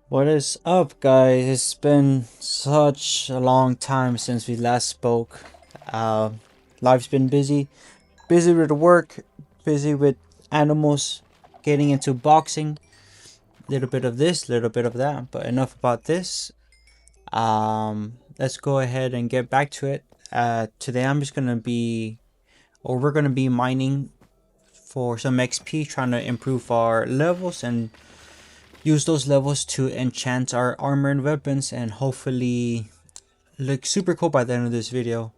What is up, guys? It's been such a long time since we last spoke. Uh, Life's been busy with work, busy with animals, getting into boxing, little bit of this, little bit of that. But enough about this. Let's go ahead and get back to it. Today we're gonna be mining for some XP, trying to improve our levels and use those levels to enchant our armor and weapons and hopefully look super cool by the end of this video.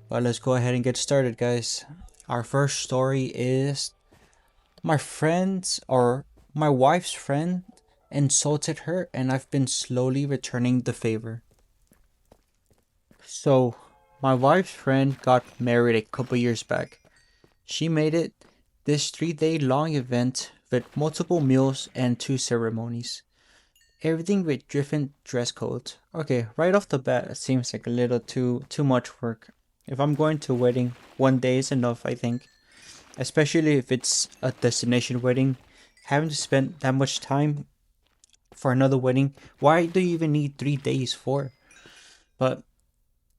But let's go ahead and get started, guys. Our first story is my friend's or my wife's friend insulted her and I've been slowly returning the favor. So my wife's friend got married a couple years back. She made it this 3-day long event with multiple meals and 2 ceremonies. Everything with different dress codes. Okay, right off the bat, it seems like a little too much work. If I'm going to a wedding, 1 day is enough, I think. Especially if it's a destination wedding, having to spend that much time for another wedding. Why do you even need 3 days for? But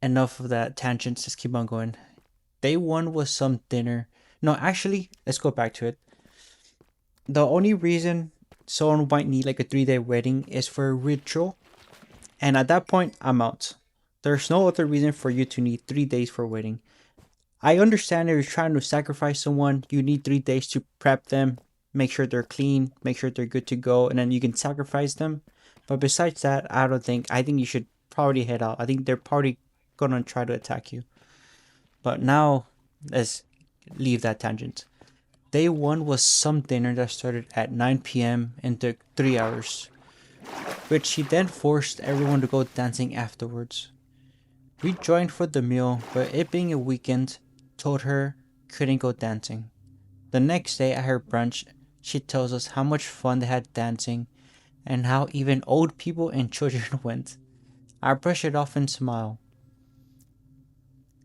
enough of that tangents. Let's keep on going. Day one was some dinner. No, actually, let's go back to it. The only reason someone might need like a 3-day wedding is for a ritual. And at that point, I'm out. There's no other reason for you to need 3 days for a wedding. I understand if you're trying to sacrifice someone, you need 3 days to prep them, make sure they're clean, make sure they're good to go, and then you can sacrifice them. But besides that, I think you should probably head out. I think they're probably gonna try to attack you. But now, let's leave that tangent. Day one was some dinner that started at 9 p.m. and took 3 hours, which she then forced everyone to go dancing afterwards. We joined for the meal, but it being a weekend, told her couldn't go dancing. The next day at her brunch, she tells us how much fun they had dancing and how even old people and children went. I brush it off and smile.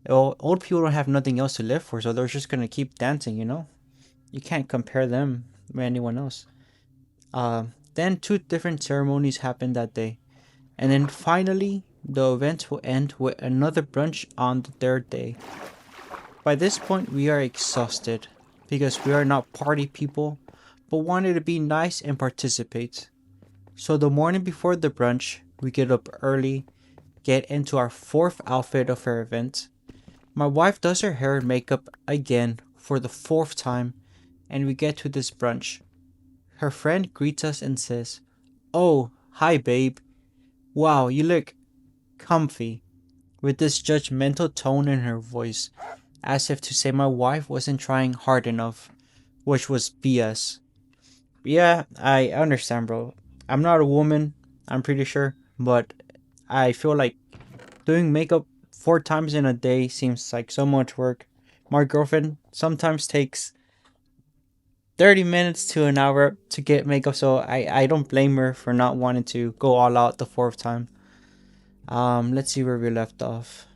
Well, old people don't have nothing else to live for, so they're just gonna keep dancing, you know? You can't compare them with anyone else. Then 2 different ceremonies happened that day. And then finally, the event will end with another brunch on the third day. By this point, we are exhausted because we are not party people, but wanted to be nice and participate. So the morning before the brunch, we get up early, get into our fourth outfit of our event. My wife does her hair and makeup again for the fourth time, and we get to this brunch. Her friend greets us and says, "Oh, hi babe. Wow, you look comfy," with this judgmental tone in her voice, as if to say my wife wasn't trying hard enough, which was BS. Yeah, I understand, bro. I'm not a woman, I'm pretty sure, but I feel like doing makeup 4 times in a day seems like so much work. My girlfriend sometimes takes 30 minutes to an hour to get makeup, so I don't blame her for not wanting to go all out the fourth time. Let's see where we left off.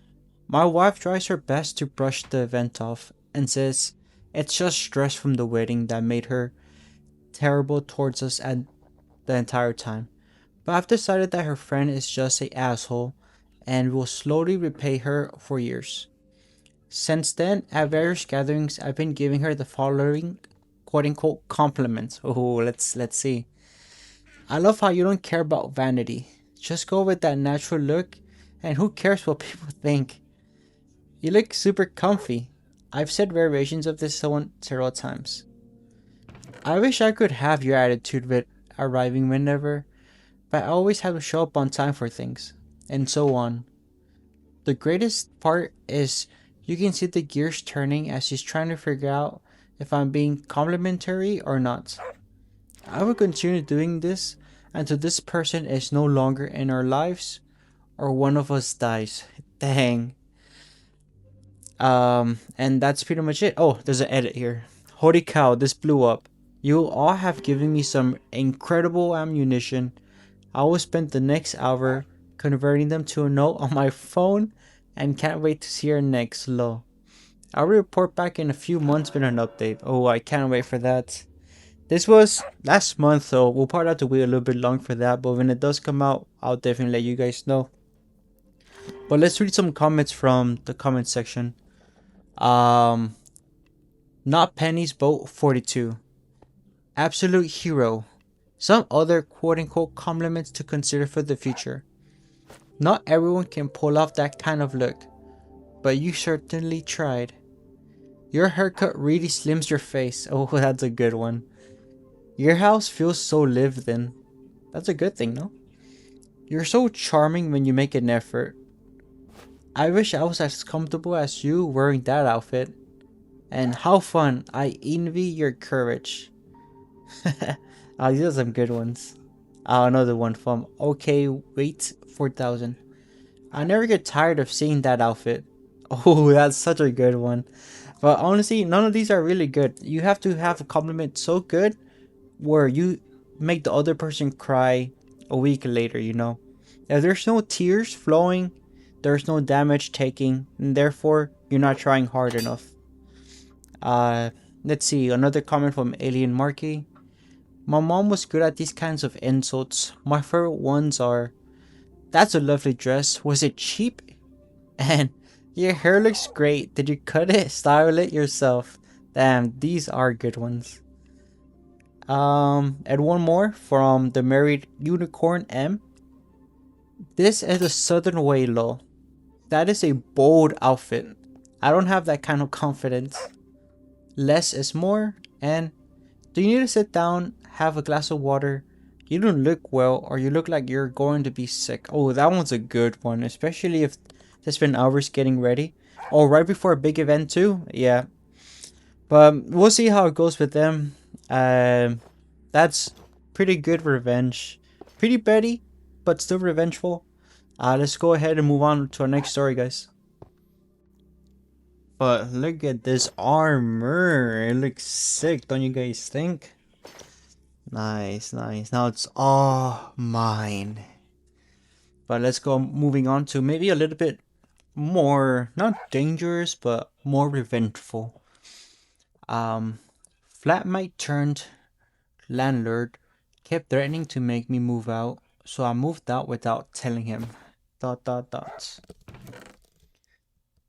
My wife tries her best to brush the event off and says it's just stress from the wedding that made her terrible towards us at the entire time. But I've decided that her friend is just a asshole and will slowly repay her for years. Since then, at various gatherings, I've been giving her the following quote unquote compliments. Oh, let's see. I love how you don't care about vanity. Just go with that natural look, and who cares what people think? You look super comfy. I've said variations of this one several times. I wish I could have your attitude with arriving whenever, but I always have to show up on time for things, and so on. The greatest part is you can see the gears turning as she's trying to figure out if I'm being complimentary or not. I will continue doing this until this person is no longer in our lives or one of us dies. Dang. And that's pretty much it. Oh, there's an edit here. Holy cow, this blew up. You all have given me some incredible ammunition. I will spend the next hour converting them to a note on my phone and can't wait to see her next. Lol. I'll report back in a few months with an update. Oh, I can't wait for that. This was last month, so we'll probably have to wait a little bit long for that. But when it does come out, I'll definitely let you guys know. But let's read some comments from the comment section. Um, Not Penny's Boat 42. Absolute hero. Some other quote unquote compliments to consider for the future. Not everyone can pull off that kind of look, but you certainly tried. Your haircut really slims your face. Oh, that's a good one. Your house feels so lived in. That's a good thing, no? You're so charming when you make an effort. I wish I was as comfortable as you wearing that outfit. And how fun. I envy your courage. These are some good ones. Another one from OK Wait 4000. I never get tired of seeing that outfit. Oh, that's such a good one. But honestly, none of these are really good. You have to have a compliment so good where you make the other person cry a week later, you know? If there's no tears flowing, there's no damage taking, and therefore you're not trying hard enough. Uh, let's see, another comment from Alien Marky. My mom was good at these kinds of insults. My favorite ones are, "That's a lovely dress. Was it cheap?" And "Your hair looks great. Did you cut it? Style it yourself?" Damn, these are good ones. And one more from the Married Unicorn M. This is a Southern way, lol. That is a bold outfit. I don't have that kind of confidence. Less is more. And do you need to sit down, have a glass of water? You don't look well, or you look like you're going to be sick. Oh, that one's a good one, especially if they spend hours getting ready. Oh, right before a big event too. Yeah, but we'll see how it goes with them. That's pretty good revenge. Pretty petty, but still revengeful. Let's go ahead and move on to our next story, guys. But look at this armor. It looks sick, don't you guys think? Nice, nice. Now it's all mine. But let's go moving on to maybe a little bit more, not dangerous, but more revengeful. Um, Flatmate turned landlord kept threatening to make me move out, so I moved out without telling him. Dot dot dot.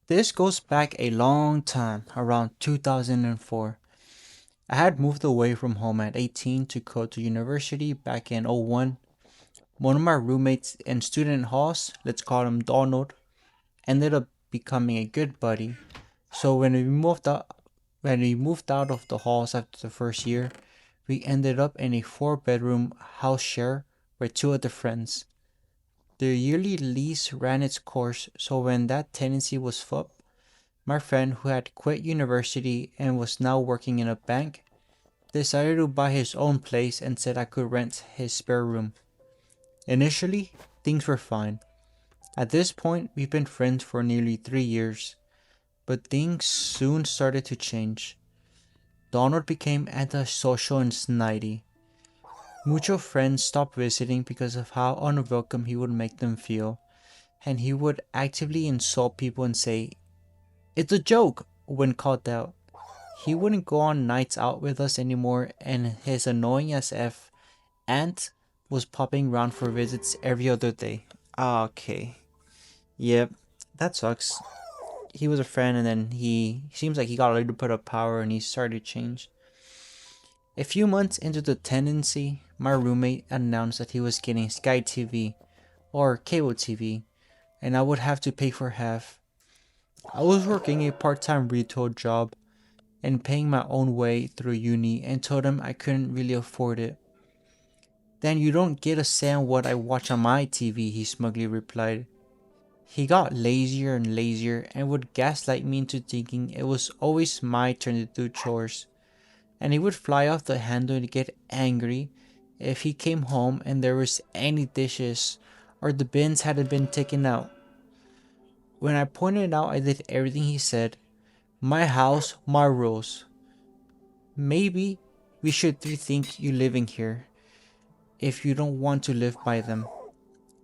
This goes back a long time, around 2004. I had moved away from home at 18 to go to university back in '01. One of my roommates in student halls, let's call him Donald, ended up becoming a good buddy. So when we moved out of the halls after the first year, we ended up in a 4-bedroom house share with two other friends. The yearly lease ran its course, so when that tenancy was up, my friend, who had quit university and was now working in a bank, decided to buy his own place and said I could rent his spare room. Initially, things were fine. At this point, we've been friends for nearly 3 years, but things soon started to change. Donald became antisocial and snidey. Mutual friends stopped visiting because of how unwelcome he would make them feel, and he would actively insult people and say, "It's a joke," when called out. He wouldn't go on nights out with us anymore, and his annoying as F aunt was popping round for visits every other day. Okay. Yep, that sucks. He was a friend, and then he seems like he got a little bit of power and he started to change. A few months into the tenancy, my roommate announced that he was getting Sky TV, or cable TV, and I would have to pay for half. I was working a part-time retail job and paying my own way through uni, and told him I couldn't really afford it. "Then you don't get a say on what I watch on my TV," he smugly replied. He got lazier and lazier and would gaslight me into thinking it was always my turn to do chores. And he would fly off the handle and get angry if he came home and there was any dishes or the bins hadn't been taken out. When I pointed out I did everything he said, "My house, my rules. Maybe we should rethink you living here if you don't want to live by them."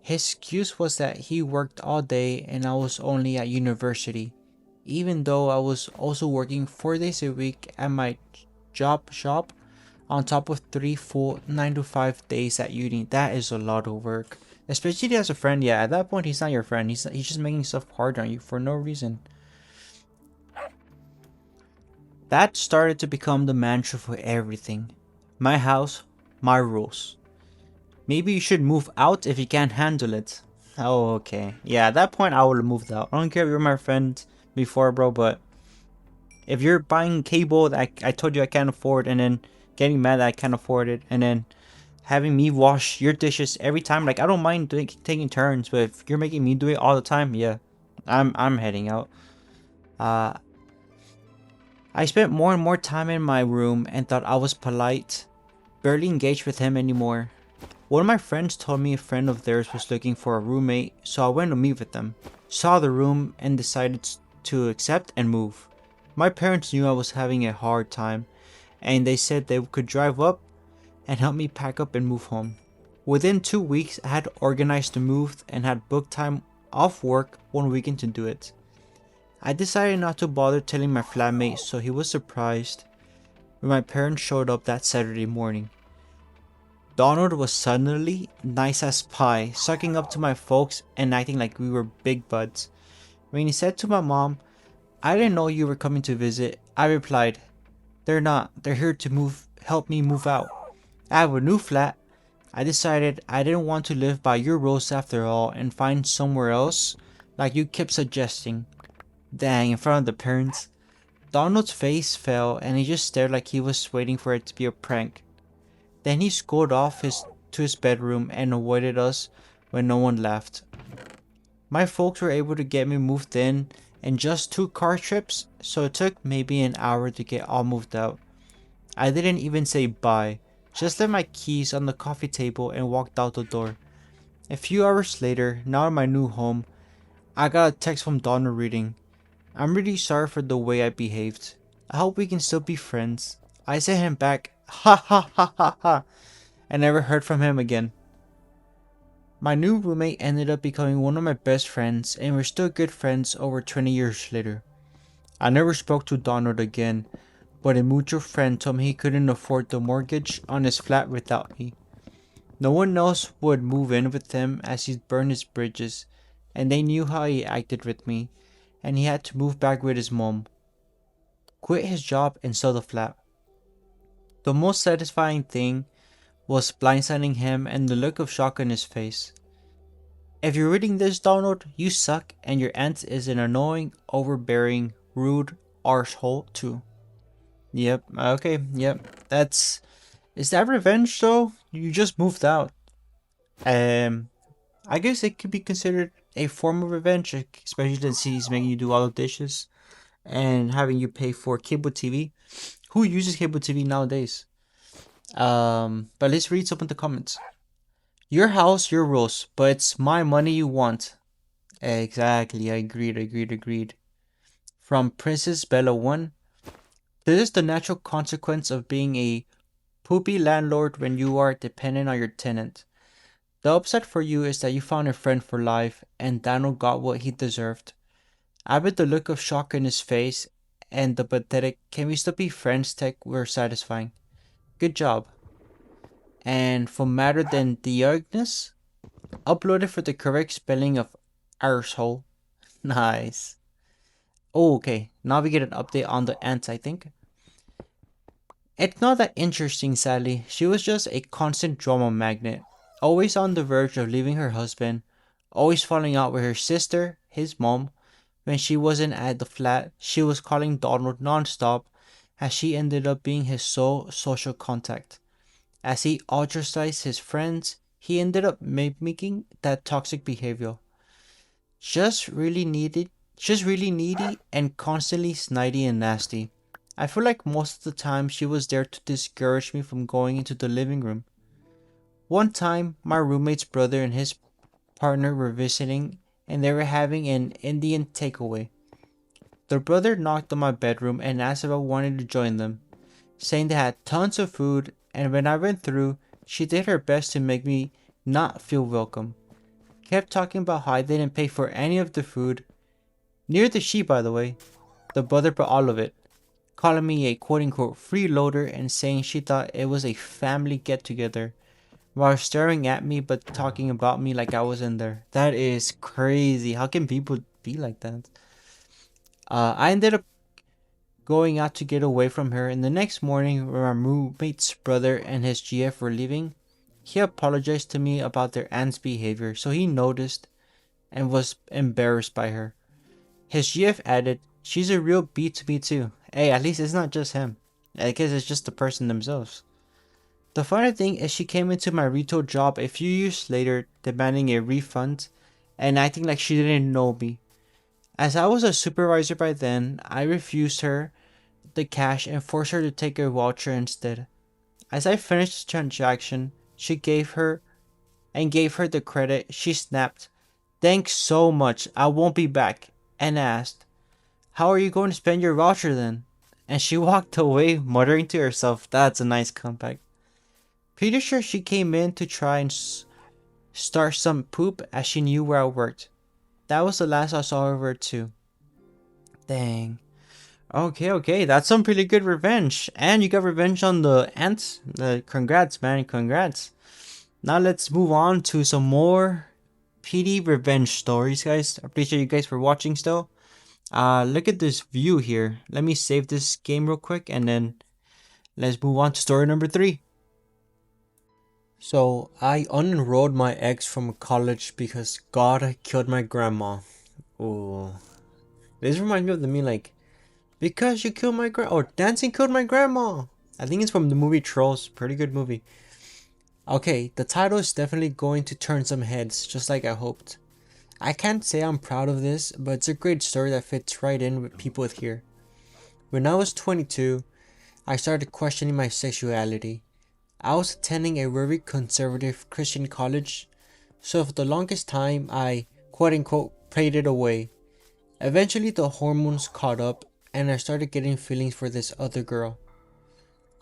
His excuse was that he worked all day and I was only at university, even though I was also working 4 days a week at my job shop. on top of 3 full 9 to 5 days at uni. That is a lot of work. Especially as a friend, yeah, at that point he's not your friend. He's just making stuff hard on you for no reason. That started to become the mantra for everything. My house, my rules. Maybe you should move out if you can't handle it. Oh, okay. Yeah, at that point I would have moved out. I don't care if you're my friend before, bro, but if you're buying cable that I told you I can't afford, and then getting mad that I can't afford it, and then having me wash your dishes every time, like I don't mind taking turns, but if you're making me do it all the time, yeah, I'm heading out. I spent more and more time in my room and thought I was polite, barely engaged with him anymore. One of my friends told me a friend of theirs was looking for a roommate, so I went to meet with them, saw the room, and decided to accept and move. My parents knew I was having a hard time, and they said they could drive up and help me pack up and move home. Within 2 weeks, I had organized the move and had booked time off work one weekend to do it. I decided not to bother telling my flatmate, so he was surprised when my parents showed up that Saturday morning. Donald was suddenly nice as pie, sucking up to my folks and acting like we were big buds. When he said to my mom, "I didn't know you were coming to visit," I replied, "They're not. They're here to help me move out. I have a new flat. I decided I didn't want to live by your rules after all and find somewhere else like you kept suggesting." Dang, in front of the parents. Donald's face fell and he just stared like he was waiting for it to be a prank. Then he strolled off to his bedroom and avoided us when no one left. My folks were able to get me moved in just 2 car trips, so it took maybe an hour to get all moved out. I didn't even say bye, just left my keys on the coffee table and walked out the door. A few hours later, now in my new home, I got a text from Donald reading, "I'm really sorry for the way I behaved. I hope we can still be friends." I sent him back, "Ha ha ha ha ha," and never heard from him again. My new roommate ended up becoming one of my best friends, and we're still good friends over 20 years later. I never spoke to Donald again, but a mutual friend told me he couldn't afford the mortgage on his flat without me. No one else would move in with him as he'd burned his bridges, and they knew how he acted with me, and he had to move back with his mom, quit his job, and sell the flat. The most satisfying thing was blindsiding him and the look of shock on his face. If you're reading this, Donald, you suck, and your aunt is an annoying, overbearing, rude arsehole too. Yep, okay, yep. Is that revenge though? You just moved out. I guess it could be considered a form of revenge, especially since he's making you do all the dishes and having you pay for cable TV. Who uses cable TV nowadays? But let's read some of the comments. Your house, your rules, but it's my money you want. Exactly, agreed. From Princess Bella 1. This is the natural consequence of being a poopy landlord when you are dependent on your tenant. The upside for you is that you found a friend for life, and Daniel got what he deserved. I bet the look of shock in his face and the pathetic "can we still be friends" tech were satisfying. Good job. And for Madder Than Diagnos, uploaded for the correct spelling of arsehole. Nice. Oh, okay. Now we get an update on the ants, I think. It's not that interesting, sadly. She was just a constant drama magnet. Always on the verge of leaving her husband. Always falling out with her sister, his mom. When she wasn't at the flat, she was calling Donald nonstop, as she ended up being his sole social contact. As he ostracized his friends, he ended up mimicking that toxic behavior. Just really needy and constantly snidey and nasty. I feel like most of the time she was there to discourage me from going into the living room. One time, my roommate's brother and his partner were visiting, and they were having an Indian takeaway. The brother knocked on my bedroom and asked if I wanted to join them, saying they had tons of food, and when I went through, she did her best to make me not feel welcome. Kept talking about how I didn't pay for any of the food. Near the sheet, by the way. The brother brought all of it. calling me a quote-unquote freeloader and saying she thought it was a family get-together while staring at me but talking about me like I was in there. That is crazy. How can people be like that? I ended up going out to get away from her, and the next morning when my roommate's brother and his GF were leaving, he apologized to me about their aunt's behavior, so he noticed and was embarrassed by her. His GF added, "She's a real B to me too." Hey, at least it's not just him. I guess it's just the person themselves. The funny thing is she came into my retail job a few years later demanding a refund and acting like she didn't know me. As I was a supervisor by then, I refused her the cash and forced her to take a voucher instead. As I finished the transaction, she gave her the credit. She snapped, "Thanks so much, I won't be back," and asked, "How are you going to spend your voucher then?" And she walked away, muttering to herself, "That's a nice comeback." Pretty sure she came in to try and start some poop as she knew where I worked. That was the last I saw of her too. Dang. Okay, that's some pretty good revenge. And you got revenge on the ants? Congrats, man, congrats. Now let's move on to some more PD revenge stories, guys. I appreciate you guys for watching still. Look at this view here. Let me save this game real quick and then let's move on to story number 3. So, I unenrolled my ex from college because God killed my grandma. Ooh. This reminds me of the meme like, "Because you killed my or dancing killed my grandma." I think it's from the movie Trolls. Pretty good movie. Okay, the title is definitely going to turn some heads, just like I hoped. I can't say I'm proud of this, but it's a great story that fits right in with people here. When I was 22, I started questioning my sexuality. I was attending a very conservative Christian college, so for the longest time I quote unquote prayed it away. Eventually the hormones caught up and I started getting feelings for this other girl.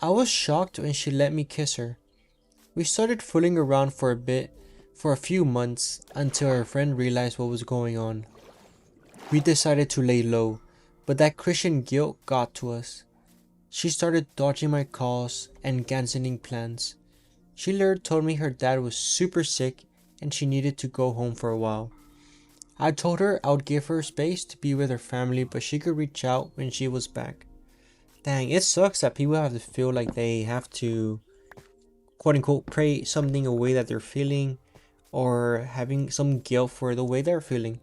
I was shocked when she let me kiss her. We started fooling around for a bit, for a few months, until our friend realized what was going on. We decided to lay low, but that Christian guilt got to us. She started dodging my calls and canceling plans. She later told me her dad was super sick and she needed to go home for a while. I told her I would give her space to be with her family, but she could reach out when she was back. Dang, it sucks that people have to feel like they have to quote unquote pray something away that they're feeling or having some guilt for the way they're feeling.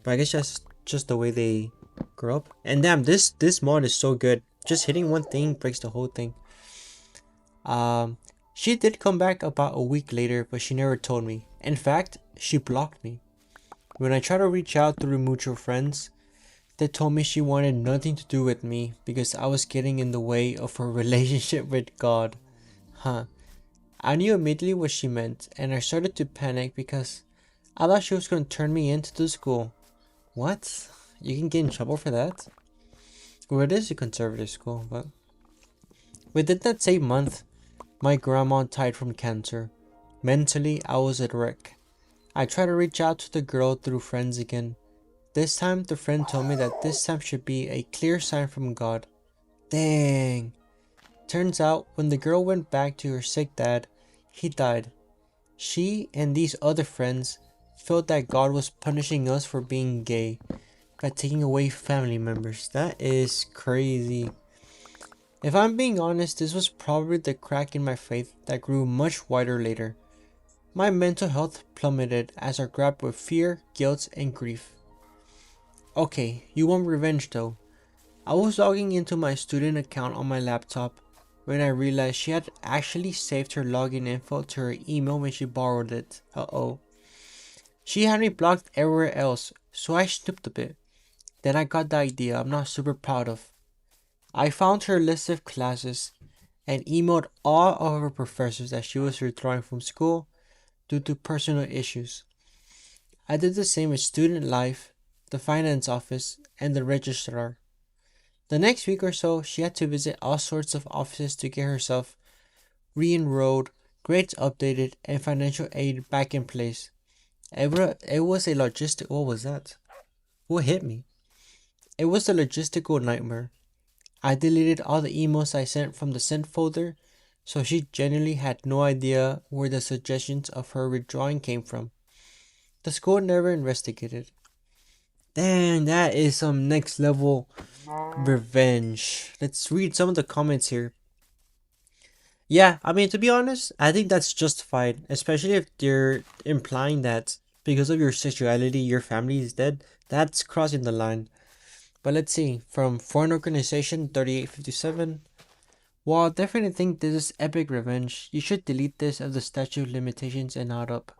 But I guess that's just the way they grow up. And damn, this mod is so good. Just hitting one thing breaks the whole thing. She did come back about a week later, but she never told me. In fact, she blocked me. When I tried to reach out through mutual friends, they told me she wanted nothing to do with me because I was getting in the way of her relationship with God. Huh. I knew immediately what she meant, and I started to panic because I thought she was going to turn me into the school. What? You can get in trouble for that? Well, it is a conservative school, but... Within that same month, my grandma died from cancer. Mentally, I was at wreck. I tried to reach out to the girl through friends again. This time, the friend told me that this time should be a clear sign from God. Dang. Turns out, when the girl went back to her sick dad, he died. She and these other friends felt that God was punishing us for being gay by taking away family members. That is crazy. If I'm being honest, this was probably the crack in my faith that grew much wider later. My mental health plummeted as I grappled with fear, guilt, and grief. Okay, you want revenge though. I was logging into my student account on my laptop when I realized she had actually saved her login info to her email when she borrowed it. Uh-oh. She had me blocked everywhere else, so I snooped a bit. Then I got the idea I'm not super proud of. I found her list of classes and emailed all of her professors that she was withdrawing from school due to personal issues. I did the same with student life, the finance office, and the registrar. The next week or so, she had to visit all sorts of offices to get herself re-enrolled, grades updated, and financial aid back in place. It was a what was that? What hit me? It was a logistical nightmare. I deleted all the emails I sent from the sent folder, so she genuinely had no idea where the suggestions of her withdrawing came from. The school never investigated. Damn, that is some next level revenge. Let's read some of the comments here. Yeah, I mean, to be honest, I think that's justified, especially if they're implying that because of your sexuality, your family is dead. That's crossing the line. But let's see. From Foreign Organization 3857. While I definitely think this is epic revenge, you should delete this as the statute of limitations and not up.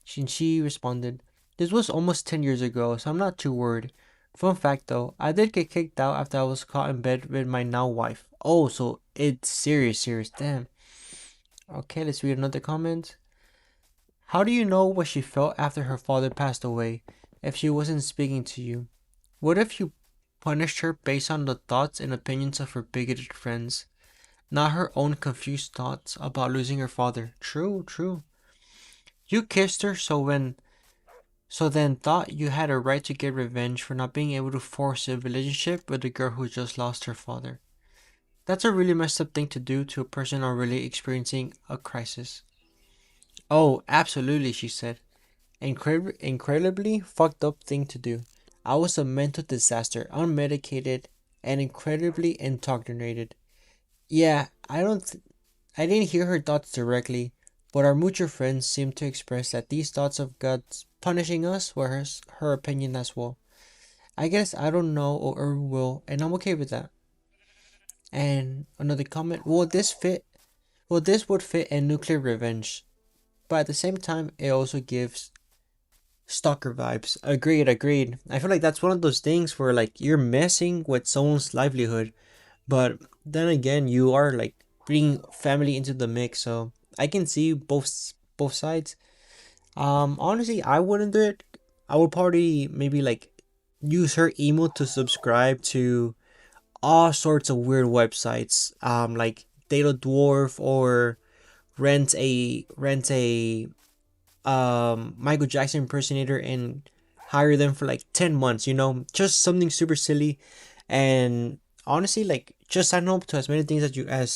Shinji responded, "This was almost 10 years ago, so I'm not too worried. Fun fact though, I did get kicked out after I was caught in bed with my now wife. Oh, so it's serious, damn. Okay, let's read another comment. How do you know what she felt after her father passed away if she wasn't speaking to you? What if you punished her based on the thoughts and opinions of her bigoted friends, not her own confused thoughts about losing her father? True, true. You kissed her so then thought you had a right to get revenge for not being able to force a relationship with a girl who just lost her father. That's a really messed up thing to do to a person already experiencing a crisis. Oh, absolutely, she said. Incredibly fucked up thing to do. I was a mental disaster, unmedicated, and incredibly indoctrinated. Yeah, I didn't hear her thoughts directly, but our mutual friends seemed to express that these thoughts of God punishing us were her opinion as well. I guess I don't know or ever will, and I'm okay with that. And another comment, well this would fit in nuclear revenge, but at the same time it also gives stalker vibes. Agreed. I feel like that's one of those things where like you're messing with someone's livelihood, but then again you are like bringing family into the mix, so I can see both sides. Honestly, I wouldn't do it. I would probably maybe like use her email to subscribe to all sorts of weird websites. Like Data Dwarf or rent a Michael Jackson impersonator and hire them for like 10 months, just something super silly. And honestly, like just sign up to as many things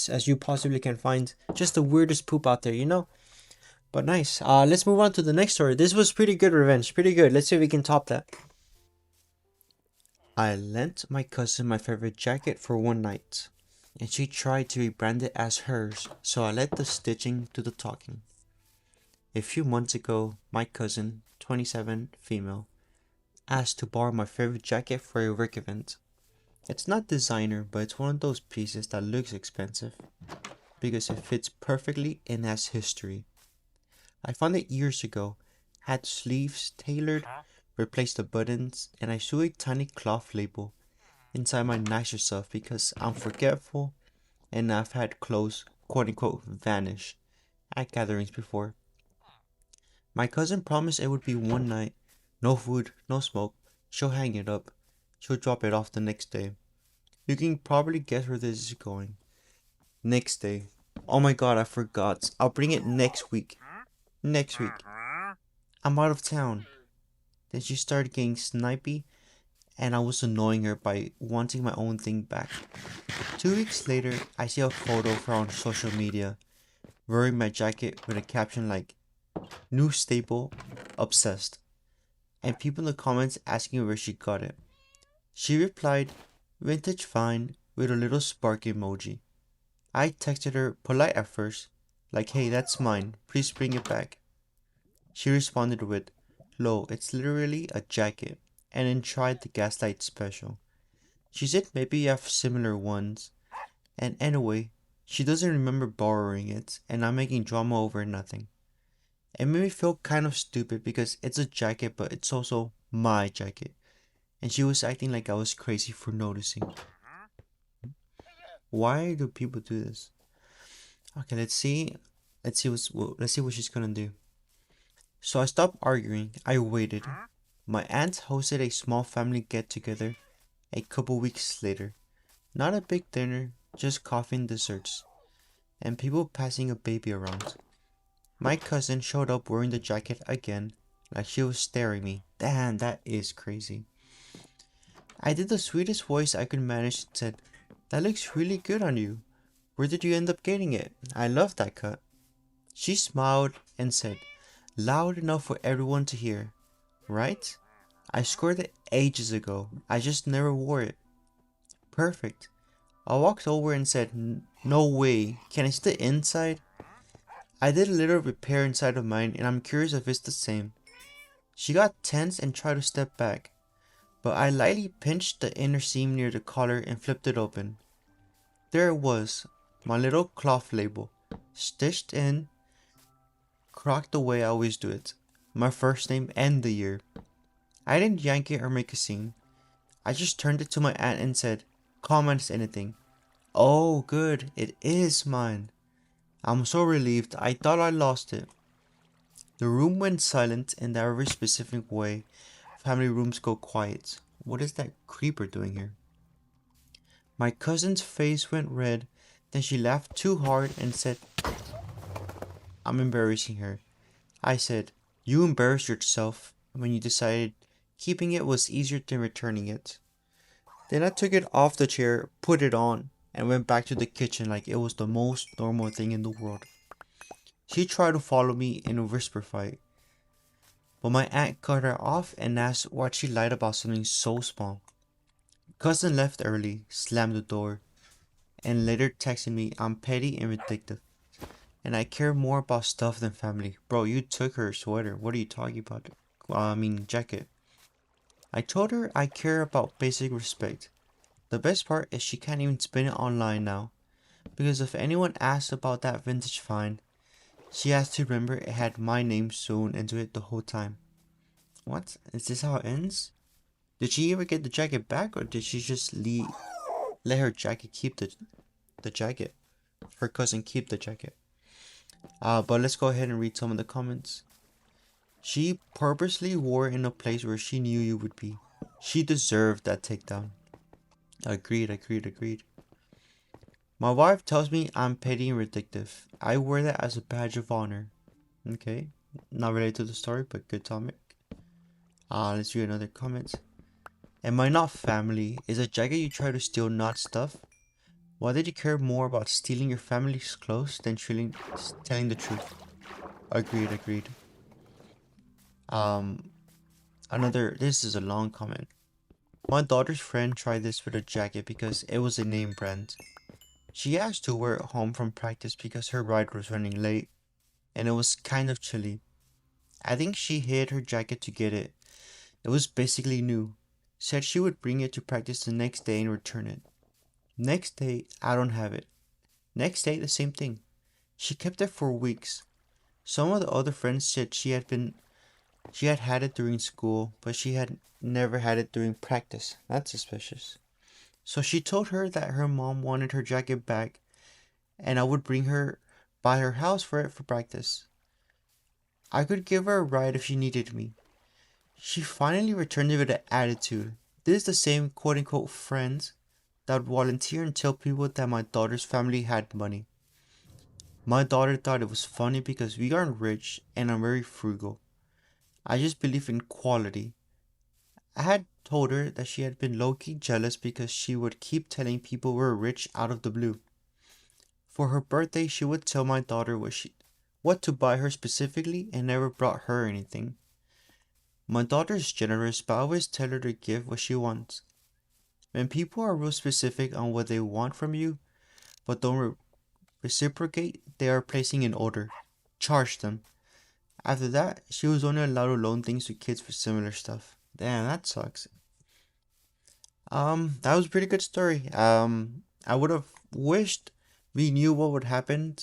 as you possibly can find. Just the weirdest poop out there. But nice. Let's move on to the next story. This was pretty good revenge. Pretty good. Let's see if we can top that. I lent my cousin my favorite jacket for one night, and she tried to rebrand it as hers, so I let the stitching do the talking. A few months ago, my cousin, 27, female, asked to borrow my favorite jacket for a work event. It's not designer, but it's one of those pieces that looks expensive because it fits perfectly and has history. I found it years ago, had sleeves tailored, replaced the buttons, and I sewed a tiny cloth label inside my nicer stuff because I'm forgetful and I've had clothes quote unquote vanish at gatherings before. My cousin promised it would be one night, no food, no smoke. She'll hang it up. She'll drop it off the next day. You can probably guess where this is going. Next day. Oh my god, I forgot. I'll bring it next week. Next week. I'm out of town. Then she started getting snipey, and I was annoying her by wanting my own thing back. 2 weeks later, I see a photo of her on social media, wearing my jacket with a caption like, "New staple, obsessed," and people in the comments asking where she got it. She replied, "Vintage fine," with a little spark emoji. I texted her, polite at first, like, "Hey, that's mine, please bring it back." She responded with, "Lo, it's literally a jacket," and then tried the Gaslight special. She said maybe you have similar ones, and anyway, she doesn't remember borrowing it, and I'm making drama over nothing. It made me feel kind of stupid because it's a jacket, but it's also my jacket, and she was acting like I was crazy for noticing. Why do people do this? Okay, let's see. Let's see what she's gonna do. So I stopped arguing. I waited. My aunt hosted a small family get together a couple weeks later. Not a big dinner, just coffee and desserts, and people passing a baby around. My cousin showed up wearing the jacket again, like she was staring me. Damn, that is crazy. I did the sweetest voice I could manage and said, That looks really good on you. Where did you end up getting it? I love that cut. She smiled and said, loud enough for everyone to hear, right? I scored it ages ago. I just never wore it. Perfect. I walked over and said, no way. Can I see the inside? I did a little repair inside of mine and I'm curious if it's the same. She got tense and tried to step back, but I lightly pinched the inner seam near the collar and flipped it open. There it was, my little cloth label, stitched in, crocked the way I always do it. My first name and the year. I didn't yank it or make a scene. I just turned it to my aunt and said, comment anything. Oh, good, it is mine. I'm so relieved, I thought I lost it. The room went silent in that very specific way family rooms go quiet. What is that creeper doing here? My cousin's face went red, then she laughed too hard and said, I'm embarrassing her. I said, you embarrassed yourself when you decided keeping it was easier than returning it. Then I took it off the chair, put it on, and went back to the kitchen like it was the most normal thing in the world. She tried to follow me in a whisper fight, but my aunt cut her off and asked what she lied about something so small. Cousin left early, slammed the door, and later texted me I'm petty and vindictive, and I care more about stuff than family. Bro, you took her sweater. What are you talking about? Jacket. I told her I care about basic respect. The best part is she can't even spin it online now, because if anyone asks about that vintage find, she has to remember it had my name sewn into it the whole time. What? Is this how it ends? Did she ever get the jacket back, or did she just let her jacket keep the jacket? Her cousin keep the jacket. But let's go ahead and read some of the comments. She purposely wore it in a place where she knew you would be. She deserved that takedown. Agreed. My wife tells me I'm petty and vindictive. I wear that as a badge of honor. Okay, not related to the story, but good topic. Let's read another comment. Am I not family? Is a jacket you try to steal not stuff? Why did you care more about stealing your family's clothes than telling the truth? Agreed. Um, this is a long comment. My daughter's friend tried this with a jacket because it was a name brand. She asked to wear it home from practice because her ride was running late, and it was kind of chilly. I think she hid her jacket to get it. It was basically new. Said she would bring it to practice the next day and return it. Next day, I don't have it. Next day, the same thing. She kept it for weeks. Some of the other friends said she had it during school, but she had never had it during practice. That's suspicious. So she told her that her mom wanted her jacket back and I would bring her by her house for it for practice. I could give her a ride if she needed me. She finally returned it with an attitude. This is the same quote unquote friends that would volunteer and tell people that my daughter's family had money. My daughter thought it was funny because we aren't rich and I'm very frugal. I just believe in quality. I had told her that she had been low-key jealous because she would keep telling people we're rich out of the blue. For her birthday, she would tell my daughter what to buy her specifically and never brought her anything. My daughter is generous, but I always tell her to give what she wants. When people are real specific on what they want from you, but don't reciprocate, they are placing an order. Charge them. After that, she was only allowed to loan things to kids for similar stuff. Damn, that sucks. That was a pretty good story. I would have wished we knew what would happen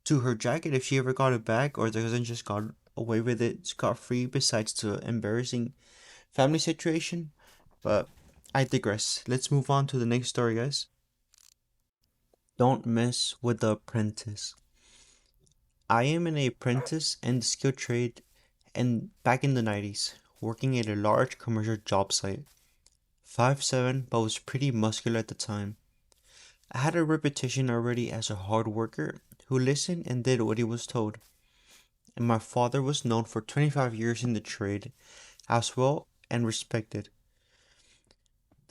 to her jacket if she ever got it back, or the cousin just got away with it scot free. Besides the embarrassing family situation, but I digress. Let's move on to the next story, guys. Don't mess with the apprentice. I am an apprentice in the skilled trade and back in the 90s, working at a large commercial job site. 5'7", but was pretty muscular at the time. I had a reputation already as a hard worker who listened and did what he was told. And my father was known for 25 years in the trade as well and respected.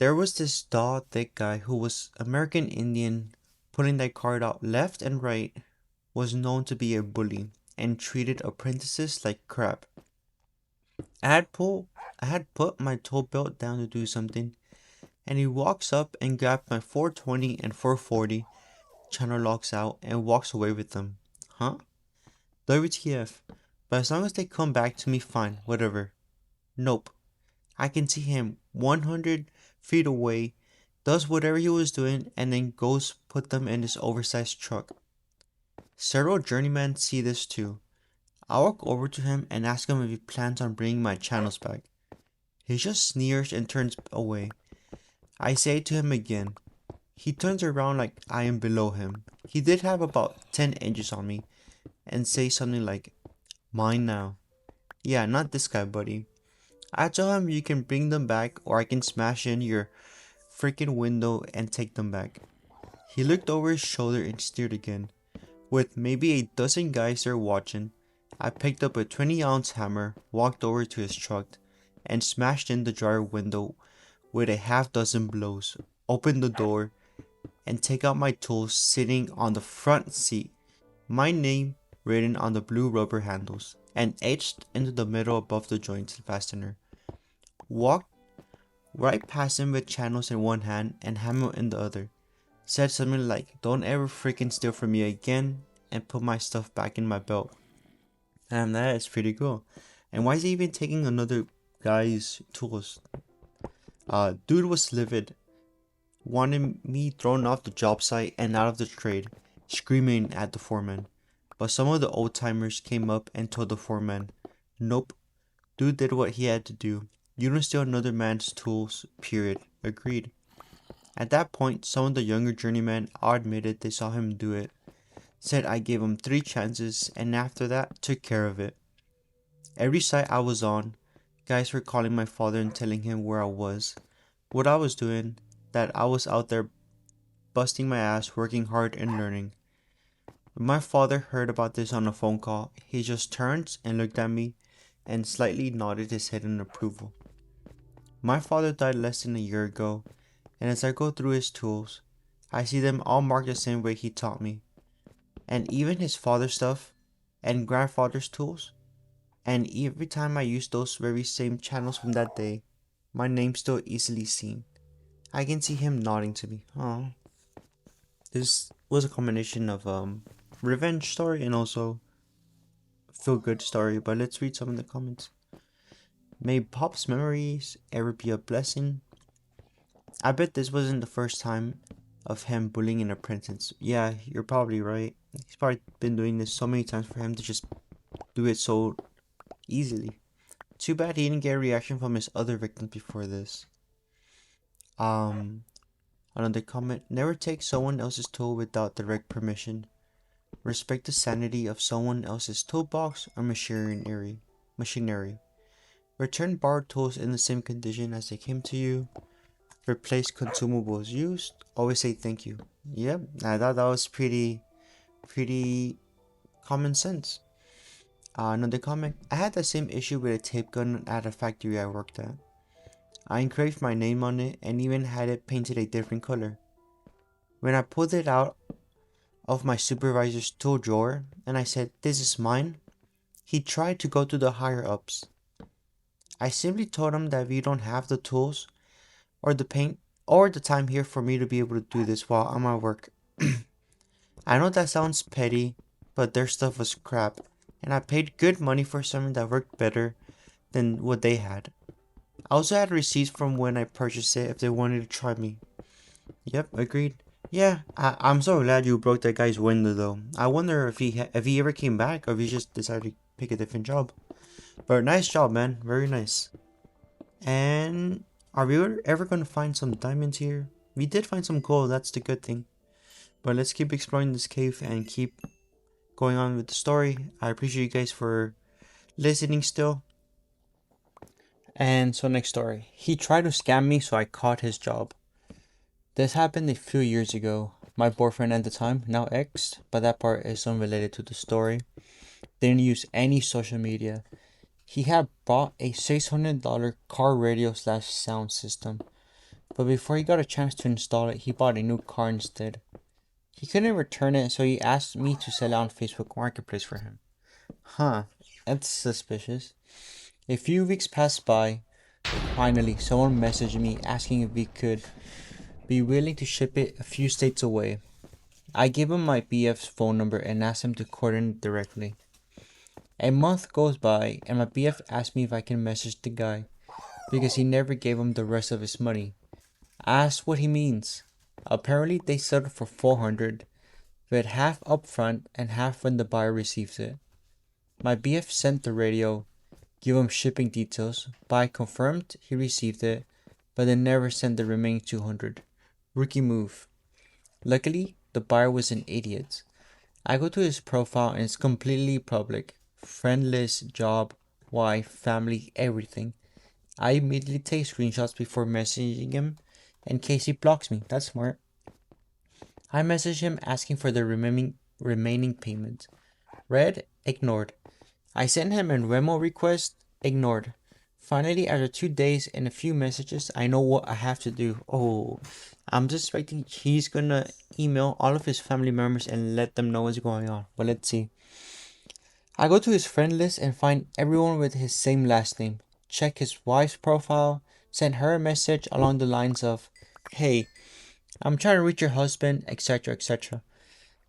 There was this tall, thick guy who was American Indian, pulling that card out left and right, was known to be a bully and treated apprentices like crap. I had pull I had put my tool belt down to do something, and he walks up and grabs my 420 and 440 channel locks out and walks away with them. Huh? WTF. But as long as they come back to me, fine, whatever. Nope. I can see him 100 feet away, does whatever he was doing, and then goes put them in his oversized truck. Several journeymen see this too. I walk over to him and ask him if he plans on bringing my channels back. He just sneers and turns away. I say to him again. He turns around like I am below him. He did have about 10 inches on me and say something like, "Mine now." Yeah, not this guy, buddy. I tell him you can bring them back or I can smash in your freaking window and take them back. He looked over his shoulder and sneered again. With maybe a dozen guys there watching, I picked up a 20-ounce hammer, walked over to his truck, and smashed in the dryer window with a half dozen blows, opened the door, and take out my tools sitting on the front seat, my name written on the blue rubber handles, and etched into the middle above the joint fastener. Walked right past him with channels in one hand and hammer in the other. Said something like, "Don't ever freaking steal from me again," and put my stuff back in my belt. And that is pretty cool. And why is he even taking another guy's tools? Dude was livid. Wanted me thrown off the job site and out of the trade, screaming at the foreman. But some of the old timers came up and told the foreman, "Nope, dude did what he had to do. You don't steal another man's tools, period." Agreed. At that point, some of the younger journeymen all admitted they saw him do it. Said I gave him 3 chances, and after that, took care of it. Every site I was on, guys were calling my father and telling him where I was, what I was doing, that I was out there busting my ass, working hard and learning. When my father heard about this on a phone call, he just turned and looked at me and slightly nodded his head in approval. My father died less than a year ago, and as I go through his tools, I see them all marked the same way he taught me. And even his father's stuff, and grandfather's tools, and every time I use those very same channels from that day, my name's still easily seen. I can see him nodding to me. Oh, this was a combination of revenge story and also feel good story. But let's read some of the comments. May Pop's memories ever be a blessing. I bet this wasn't the first time of him bullying an apprentice. Yeah, you're probably right. He's probably been doing this so many times for him to just do it so easily. Too bad he didn't get a reaction from his other victims before this. Another comment, never take someone else's tool without direct permission. Respect the sanity of someone else's toolbox or machinery. Return borrowed tools in the same condition as they came to you. Replace consumables used. Always say thank you. Yep, I thought that was pretty common sense. Another comment, I had the same issue with a tape gun at a factory I worked at. I engraved my name on it and even had it painted a different color. When I pulled it out of my supervisor's tool drawer and I said, "This is mine," he tried to go to the higher ups. I simply told him that we don't have the tools or the paint or the time here for me to be able to do this while I'm at work. I know that sounds petty, but their stuff was crap, and I paid good money for something that worked better than what they had. I also had receipts from when I purchased it if they wanted to try me. Yep, agreed. Yeah, I'm so glad you broke that guy's window though. I wonder if he ever came back or if he just decided to pick a different job. But nice job, man. Very nice. And are we ever going to find some diamonds here? We did find some gold, that's the good thing. But let's keep exploring this cave and keep going on with the story. I appreciate you guys for listening still. And so next story. He tried to scam me, so I caught his job. This happened a few years ago. My boyfriend at the time, now ex, but that part is unrelated to the story, didn't use any social media. He had bought a $600 car radio/sound system, but before he got a chance to install it, he bought a new car instead. He couldn't return it, so he asked me to sell it on Facebook Marketplace for him. Huh, that's suspicious. A few weeks passed by. Finally, someone messaged me asking if we could be willing to ship it a few states away. I gave him my BF's phone number and asked him to coordinate directly. A month goes by and my BF asked me if I can message the guy because he never gave him the rest of his money. I asked what he means. Apparently they settled for $400, with half upfront and half when the buyer receives it. My BF sent the radio, gave him shipping details, buyer confirmed he received it, but then never sent the remaining $200. Rookie move. Luckily, the buyer was an idiot. I go to his profile and it's completely public. Friend list, job, wife, family, everything. I immediately take screenshots before messaging him in case he blocks me. That's smart. I message him asking for the remaining payment. Read, ignored. I sent him a Venmo request, ignored. Finally, after 2 days and a few messages, I know what I have to do. Oh, I'm just expecting he's gonna email all of his family members and let them know what's going on. But let's see. I go to his friend list and find everyone with his same last name. Check his wife's profile, send her a message along the lines of, "Hey, I'm trying to reach your husband, etc., etc."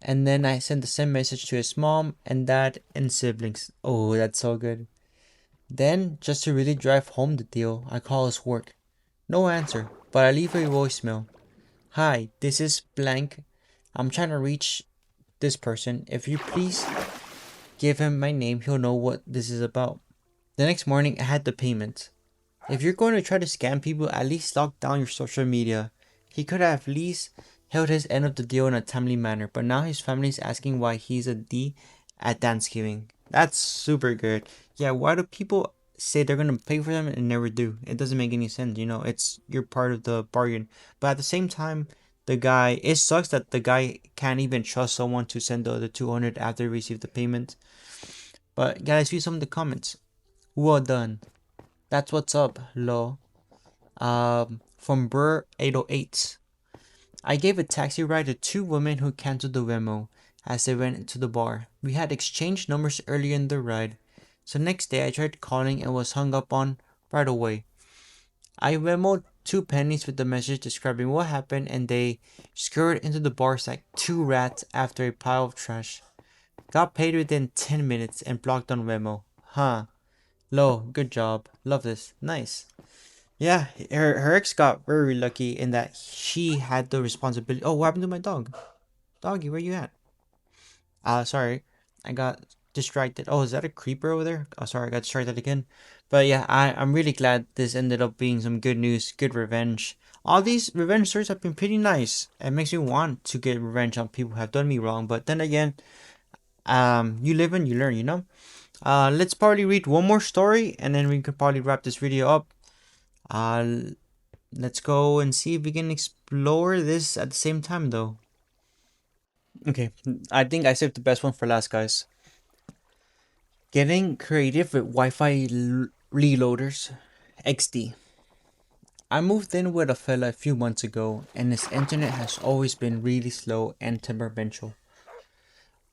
And then I sent the same message to his mom and dad and siblings. Oh, that's so good. Then, just to really drive home the deal, I call his work. No answer, but I leave a voicemail. "Hi, this is blank. I'm trying to reach this person. If you please give him my name, he'll know what this is about." The next morning, I had the payment. If you're going to try to scam people, at least lock down your social media. He could have at least held his end of the deal in a timely manner, but now his family is asking why he's a D at Thanksgiving. That's super good. Yeah, why do people say they're gonna pay for them and never do? It doesn't make any sense, it's you're part of the bargain. But at the same time, it sucks that the guy can't even trust someone to send the 200 after he received the payment. But guys, read some of the comments. Well done. That's what's up, lo. From Burr808. I gave a taxi ride to 2 women who canceled the Venmo as they went to the bar. We had exchanged numbers earlier in the ride, so next day I tried calling and was hung up on right away. I Venmoed 2 pennies with the message describing what happened and they scurried into the bar like 2 rats after a pile of trash. Got paid within 10 minutes and blocked on Venmo. Huh. Lo, good job. Love this. Nice. Yeah, her ex got very lucky in that she had the responsibility. Oh, what happened to my dog? Doggy, where you at? Sorry. I got distracted. Oh, is that a creeper over there? Oh, sorry, I got distracted again. But yeah, I'm really glad this ended up being some good news, good revenge. All these revenge stories have been pretty nice. It makes me want to get revenge on people who have done me wrong. But then again, you live and you learn. Let's probably read one more story and then we could probably wrap this video up. Let's go and see if we can explore this at the same time though. Okay, I think I saved the best one for last, guys. Getting creative with Wi-Fi reloaders. XD. I moved in with a fella a few months ago and his internet has always been really slow and temperamental.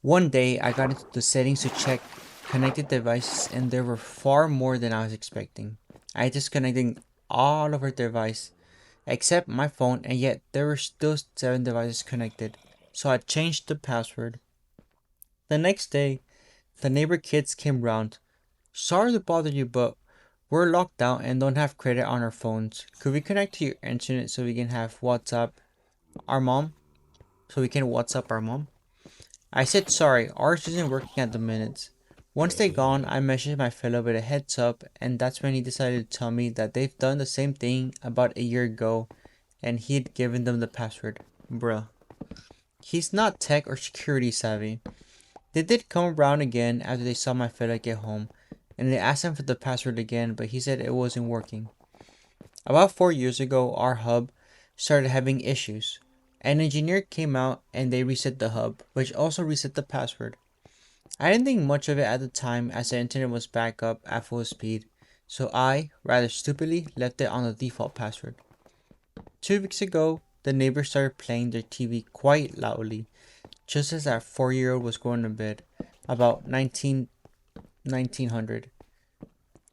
One day I got into the settings to check connected devices and there were far more than I was expecting. I disconnected all of our devices except my phone and yet there were still 7 devices connected. So I changed the password. The next day, the neighbor kids came round. "Sorry to bother you, but we're locked out and don't have credit on our phones. Could we connect to your internet so we can have WhatsApp our mom? I said sorry, ours isn't working at the minute. Once they gone, I messaged my fellow with a heads up and that's when he decided to tell me that they've done the same thing about a year ago and he'd given them the password. Bruh. He's not tech or security savvy. They did come around again after they saw my fella get home and they asked him for the password again but he said it wasn't working. About 4 years ago, our hub started having issues. An engineer came out and they reset the hub, which also reset the password. I didn't think much of it at the time as the internet was back up at full speed, so I, rather stupidly, left it on the default password. 2 weeks ago, the neighbors started playing their TV quite loudly, just as that 4-year-old was going to bed, about 1900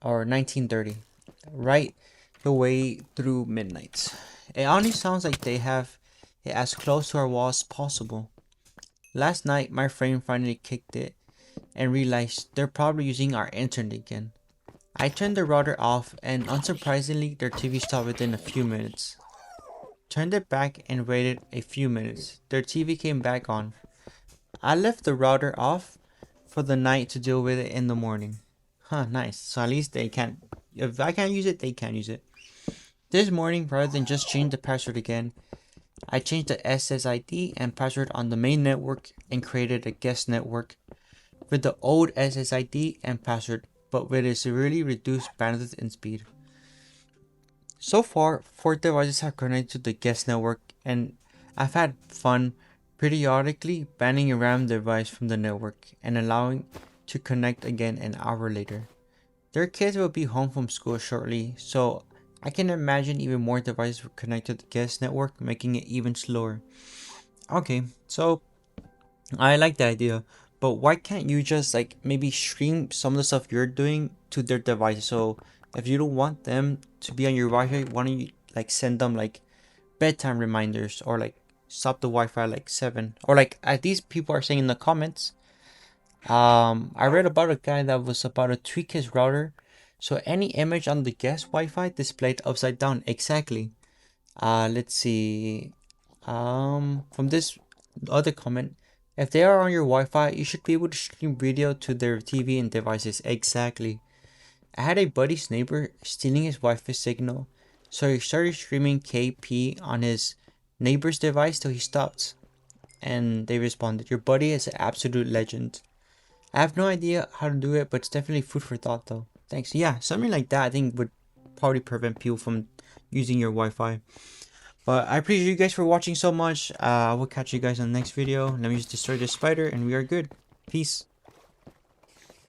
or 1930, right the way through midnight. It only sounds like they have it as close to our wall as possible. Last night, my friend finally kicked it and realized they're probably using our internet again. I turned the router off, and unsurprisingly, their TV stopped within a few minutes. Turned it back and waited a few minutes. Their TV came back on. I left the router off for the night to deal with it in the morning. Huh, nice. So at least they can't. If I can't use it, they can't use it. This morning, rather than just change the password again, I changed the SSID and password on the main network and created a guest network with the old SSID and password, but with a severely reduced bandwidth and speed. So far, 4 devices have connected to the guest network, and I've had fun periodically banning a RAM device from the network and allowing to connect again an hour later. Their kids will be home from school shortly, so I can imagine even more devices will connect to the guest network, making it even slower. Okay, so I like the idea, but why can't you just like maybe stream some of the stuff you're doing to their device? So if you don't want them to be on your Wi-Fi, why don't you like send them like bedtime reminders, or like stop the Wi-Fi like 7, or like at least people are saying in the comments. I read about a guy that was about to tweak his router, so any image on the guest Wi-Fi displayed upside down. Exactly. Let's see. From this other comment, if they are on your Wi-Fi, you should be able to stream video to their TV and devices. Exactly. I had a buddy's neighbor stealing his Wi-Fi signal, so he started streaming KP on his neighbor's device till he stopped. And they responded, "Your buddy is an absolute legend." I have no idea how to do it, but it's definitely food for thought though. Thanks. Yeah, something like that I think would probably prevent people from using your Wi-Fi. But I appreciate you guys for watching so much. I will catch you guys on the next video. Let me just destroy this spider and we are good. Peace.